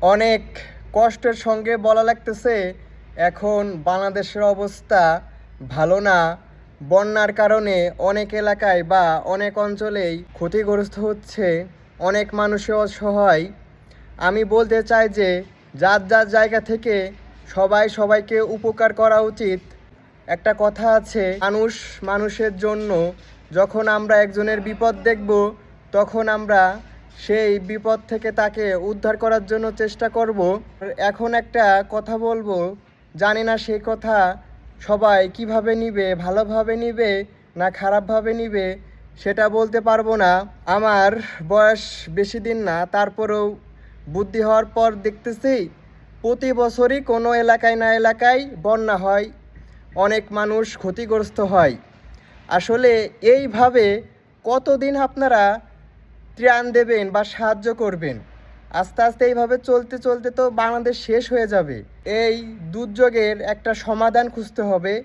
অনেক কষ্টের সঙ্গে বলা লাগতেছে এখন বাংলাদেশের অবস্থা ভালো না। বন্যার কারণে অনেক এলাকায় বা অনেক অঞ্চলেই ক্ষতিগ্রস্ত হচ্ছে, অনেক মানুষই অসহায়। আমি বলতে চাই যে যার যার জায়গা থেকে সবাই সবাইকে উপকার করা উচিত। একটা কথা আছে, মানুষ মানুষের জন্য। যখন আমরা একজনের বিপদ দেখব তখন আমরা সেই বিপদ থেকে তাকে উদ্ধার করার জন্য চেষ্টা করব। এখন একটা কথা বলবো, জানি না সেই কথা সবাই কিভাবে নিবে, ভালোভাবে নিবে না খারাপভাবে নিবে সেটা বলতে পারবো না। আমার বয়স বেশি দিন না, তারপরেও বুদ্ধি হওয়ার পর দেখতেছি প্রতি বছরই কোনো এলাকায় না এলাকায় বন্যা হয়, অনেক মানুষ ক্ষতিগ্রস্ত হয়। আসলে এইভাবে কতদিন আপনারা ত্রাণ দেবেন বা সাহায্য করবেন? আস্তে আস্তে এইভাবে চলতে চলতে তো বাংলাদেশ শেষ হয়ে যাবে। এই দুর্যোগের একটা সমাধান খুঁজতে হবে।